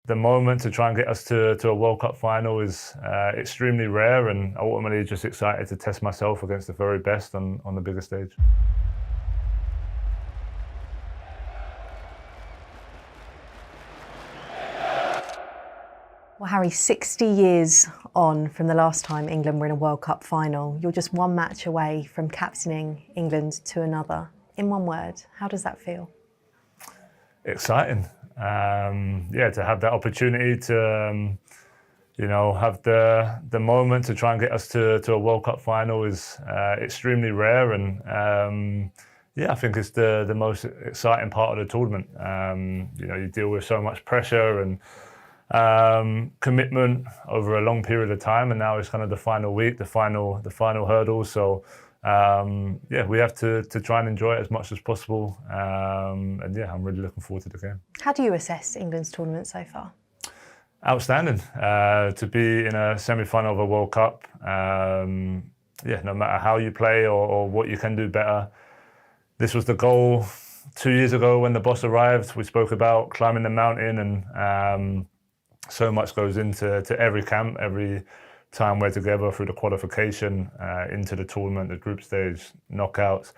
the moment to try and get us to a World Cup final is extremely rare, and ultimately just excited to test myself against the very best on the bigger stage. Well, Harry, 60 years on from the last time England were in a World Cup final, you're just one match away from captaining England to another. In one word, how does that feel? Exciting. Yeah, to have that opportunity to, have the moment to try and get us to a World Cup final is extremely rare, and yeah, I think it's the most exciting part of the tournament. You deal with so much pressure and commitment over a long period of time, and now it's kind of the final week, the final hurdle. So yeah, we have to try and enjoy it as much as possible, and yeah, I'm really looking forward to the game. How do you assess England's tournament so far? Outstanding. To be in a semi-final of a World Cup, yeah, no matter how you play or what you can do better. This was the goal 2 years ago when the boss arrived. We spoke about climbing the mountain, and so much goes into every camp, every time we're together through the qualification, into the tournament, the group stage, knockouts.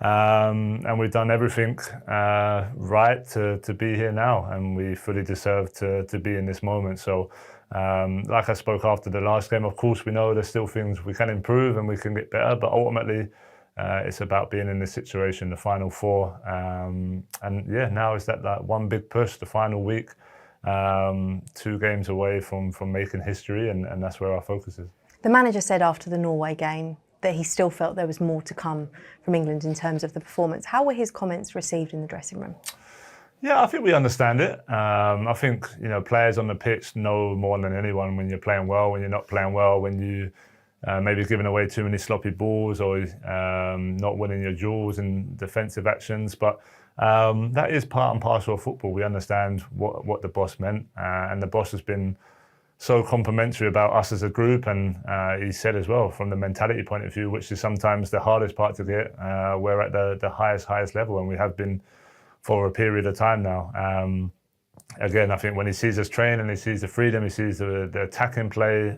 And we've done everything right to be here now, and we fully deserve to be in this moment. So like I spoke after the last game, of course we know there's still things we can improve and we can get better, but ultimately it's about being in this situation, the final four. And yeah, now is that one big push, the final week. 2 games away from making history, and that's where our focus is. The manager said after the Norway game that he still felt there was more to come from England in terms of the performance. How were his comments received in the dressing room? Yeah, I think we understand it. I think players on the pitch know more than anyone when you're playing well, when you're not playing well, when you maybe giving away too many sloppy balls, or not winning your duels in defensive actions. But that is part and parcel of football. We understand what the boss meant, and the boss has been so complimentary about us as a group, and he said as well, from the mentality point of view, which is sometimes the hardest part to get, we're at the highest level, and we have been for a period of time now. Again, I think when he sees us train and he sees the freedom, he sees the attacking play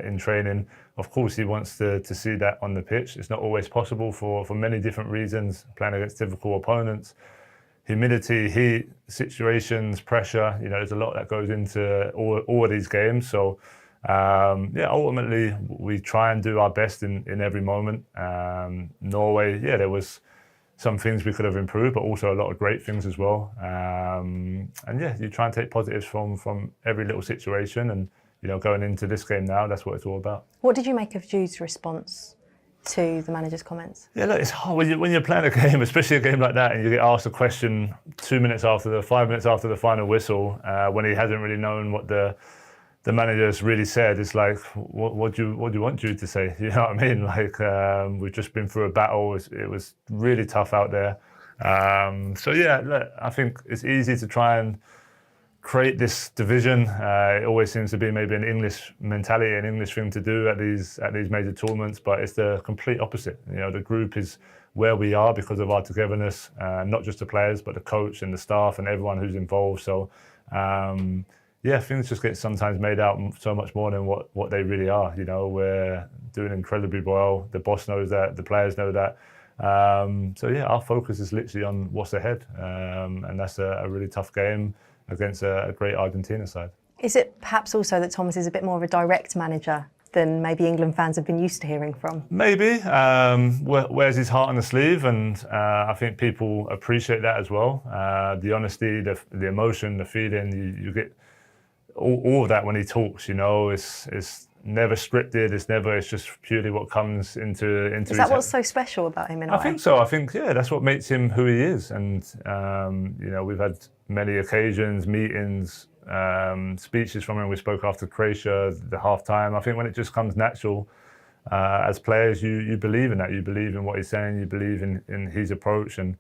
in training, of course he wants to see that on the pitch. It's not always possible for many different reasons, playing against difficult opponents. Humidity, heat, situations, pressure, there's a lot that goes into all of these games. So yeah, ultimately we try and do our best in every moment. Norway, yeah, there was some things we could have improved, but also a lot of great things as well. And yeah, you try and take positives from every little situation, and going into this game now, that's what it's all about. What did you make of Jude's response to the manager's comments? Yeah, look, it's hard when you're playing a game, especially a game like that, and you get asked a question 5 minutes after the final whistle, when he hasn't really known what the manager's really said. It's like, what do you want Jude to say? You know what I mean? Like, we've just been through a battle. It was really tough out there. So yeah, look, I think it's easy to try and create this division. It always seems to be maybe an English mentality, an English thing to do at these major tournaments, but it's the complete opposite. The group is where we are because of our togetherness, not just the players, but the coach and the staff and everyone who's involved. So yeah, things just get sometimes made out so much more than what they really are. We're doing incredibly well. The boss knows that, the players know that. So yeah, our focus is literally on what's ahead, and that's a really tough game against a great Argentina side. Is it perhaps also that Thomas is a bit more of a direct manager than maybe England fans have been used to hearing from? Maybe. Wears his heart on the sleeve, and I think people appreciate that as well. The honesty, the emotion, the feeling, you get all of that when he talks. It's never scripted. It's just purely what comes into. Is that what's so special about him in a way? I think so. I think, yeah, that's what makes him who he is. And we've had many occasions, meetings, speeches from him. We spoke after Croatia, the half-time. I think when it just comes natural, as players, you believe in that. You believe in what he's saying. You believe in his approach. And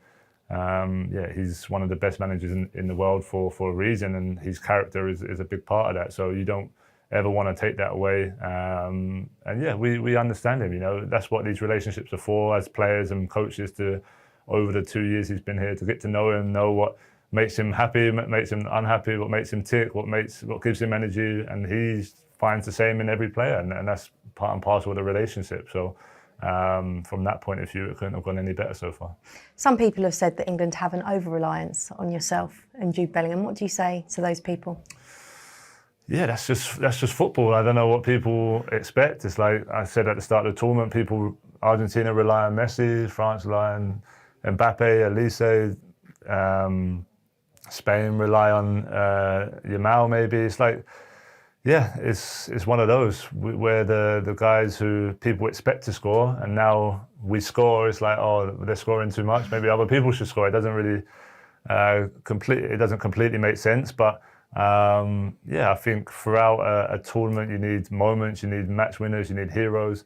yeah, he's one of the best managers in the world for a reason. And his character is a big part of that. So you don't ever want to take that away. And yeah, we understand him. That's what these relationships are for as players and coaches, to over the 2 years he's been here, to get to know him, know makes him happy, makes him unhappy, what makes him tick, what gives him energy, and he finds the same in every player, and that's part and parcel of the relationship. So from that point of view, it couldn't have gone any better so far. Some people have said that England have an over-reliance on yourself and Jude Bellingham. What do you say to those people? Yeah, that's just football. I don't know what people expect. It's like I said at the start of the tournament, Argentina rely on Messi, France rely on Mbappe, Elise, Spain rely on Yamal maybe. It's like, yeah, it's one of those where the guys who people expect to score, and now we score. It's like, oh, they're scoring too much. Maybe other people should score. It doesn't really completely make sense. But yeah, I think throughout a tournament, you need moments, you need match winners, you need heroes.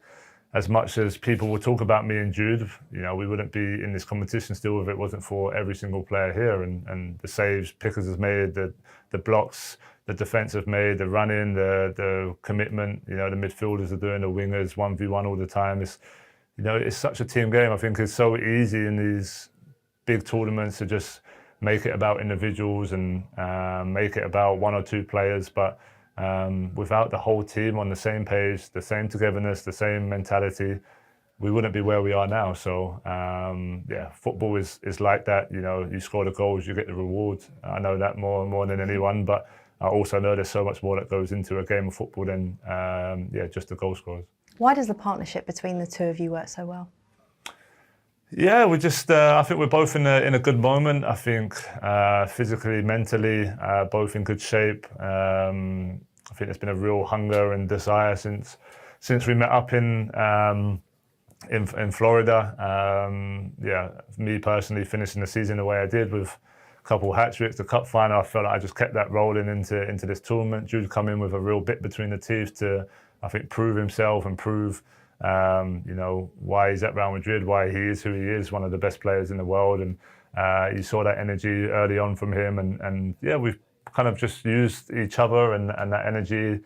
As much as people will talk about me and Jude, we wouldn't be in this competition still if it wasn't for every single player here, and the saves Pickers has made, the blocks the defence have made, the running, the commitment. The midfielders are doing, the wingers 1v1 all the time. It's such a team game. I think it's so easy in these big tournaments to just make it about individuals and make it about one or two players, but without the whole team on the same page, the same togetherness, the same mentality, we wouldn't be where we are now. So yeah, football is like that. You score the goals, you get the rewards. I know that more than anyone, but I also know there's so much more that goes into a game of football than just the goal scorers. Why does the partnership between the two of you work so well? Yeah, we just. I think we're both in a good moment. I think physically, mentally, both in good shape. I think there's been a real hunger and desire since we met up in Florida. Yeah, me personally finishing the season the way I did with a couple hat-tricks, the cup final, I felt like I just kept that rolling into this tournament. Jude come in with a real bit between the teeth to, I think, prove himself and prove why he's at Real Madrid, why he is who he is, one of the best players in the world. And you saw that energy early on from him. And yeah, we've kind of just used each other and that energy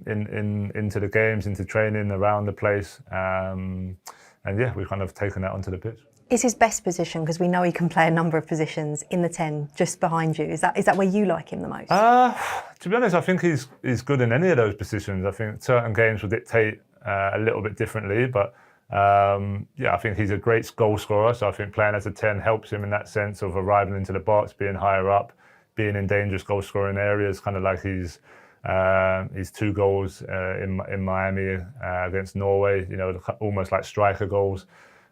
into the games, into training around the place. And yeah, we've kind of taken that onto the pitch. Is his best position, because we know he can play a number of positions, in the 10 just behind you? Is that where you like him the most? To be honest, I think he's good in any of those positions. I think certain games will dictate a little bit differently, but I think he's a great goal scorer. So I think playing as a 10 helps him in that sense of arriving into the box, being higher up, being in dangerous goal scoring areas, kind of like his 2 goals in Miami against Norway, almost like striker goals.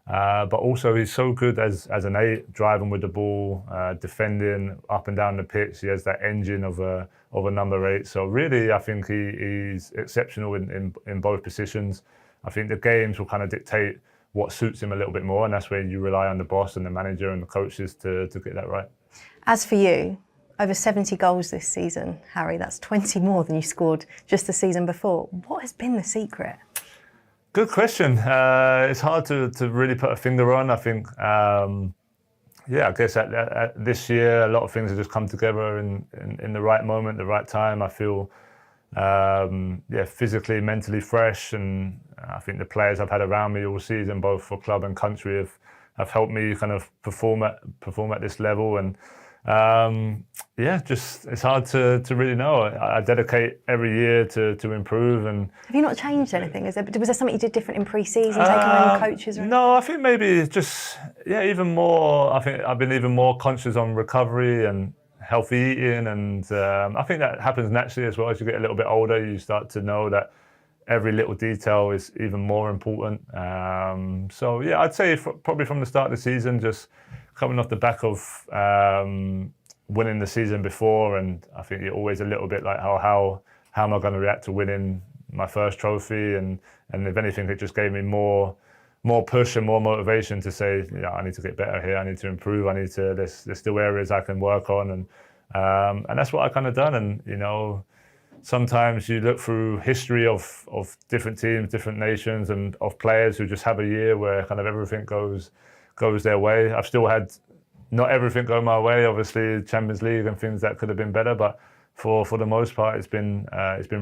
But also he's so good as an 8, driving with the ball, defending up and down the pitch. He has that engine of a number 8. So really, I think he's exceptional in both positions. I think the games will kind of dictate what suits him a little bit more, and that's where you rely on the boss and the manager and the coaches to get that right. As for you, over 70 goals this season, Harry, that's 20 more than you scored just the season before. What has been the secret? Good question. It's hard to really put a finger on. I think, I guess at this year, a lot of things have just come together in the right moment, the right time. I feel, physically, mentally fresh, and I think the players I've had around me all season, both for club and country, have helped me kind of perform at this level. And just it's hard to really know. I dedicate every year to improve. And have you not changed anything? Was there something you did different in pre-season, taking on coaches? No, I think maybe just even more. I think I've been even more conscious on recovery and healthy eating, and I think that happens naturally as well. As you get a little bit older, you start to know that every little detail is even more important. I'd say probably from the start of the season, just coming off the back of winning the season before, and I think you're always a little bit like, how am I going to react to winning my first trophy? And if anything, it just gave me more push and more motivation to say, I need to get better here. I need to improve. There's still areas I can work on, and that's what I kind of done. And sometimes you look through history of different teams, different nations, and of players who just have a year where kind of everything goes their way. I've still had not everything go my way, obviously Champions League and things that could have been better, but for the most part it's been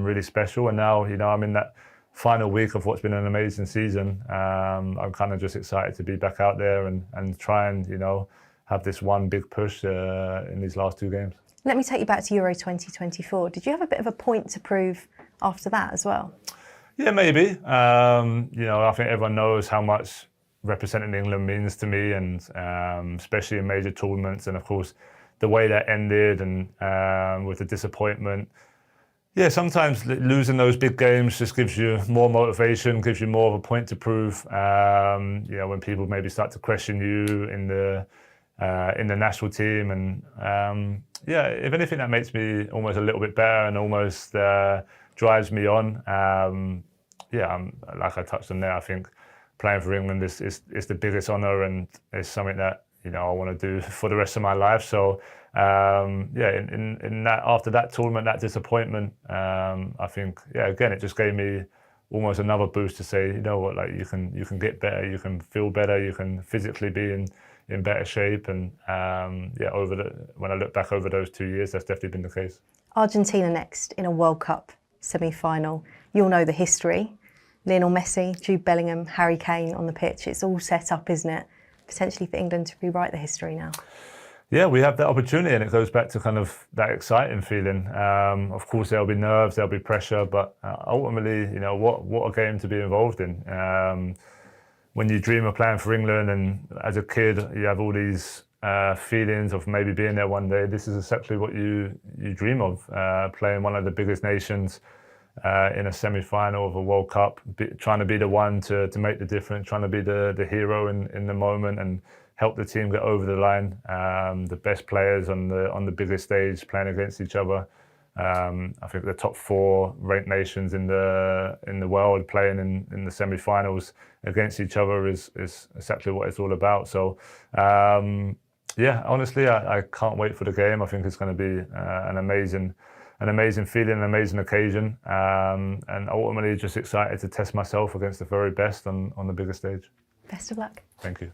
really special. And now I'm in that final week of what's been an amazing season. I'm kind of just excited to be back out there and try and have this one big push in these last 2 games. Let me take you back to Euro 2024. Did you have a bit of a point to prove after that as well? Yeah, maybe. You know, I think everyone knows how much representing England means to me, and especially in major tournaments. And of course, the way that ended, and with the disappointment. Yeah, sometimes losing those big games just gives you more motivation, gives you more of a point to prove. You know, when people maybe start to question you in the national team, and yeah, if anything, that makes me almost a little bit better and almost drives me on. Yeah, like I touched on there, I think playing for England is the biggest honour, and it's something that, you know, I want to do for the rest of my life. So yeah, in that, after that tournament, that disappointment, I think, yeah, again, it just gave me almost another boost to say, you know what, like you can get better, you can feel better, you can physically be in better shape. And yeah, when I look back over those 2 years, that's definitely been the case. Argentina next in a World Cup semi-final. You'll know the history. Lionel Messi, Jude Bellingham, Harry Kane on the pitch. It's all set up, isn't it? Potentially for England to rewrite the history now. Yeah, we have that opportunity, and it goes back to kind of that exciting feeling. Of course, there'll be nerves, there'll be pressure, but ultimately, you know, what a game to be involved in. When you dream of playing for England, and as a kid, you have all these feelings of maybe being there one day. This is exactly what you dream of, playing one of the biggest nations in a semi-final of a World Cup, trying to be the one to make the difference, trying to be the hero in the moment and help the team get over the line. The best players on the biggest stage playing against each other. I think the top 4 ranked nations in the world playing in the semi-finals against each other is exactly what it's all about. So yeah, honestly, I can't wait for the game. I think it's going to be an amazing feeling, an amazing occasion, and ultimately just excited to test myself against the very best on the biggest stage. Best of luck. Thank you.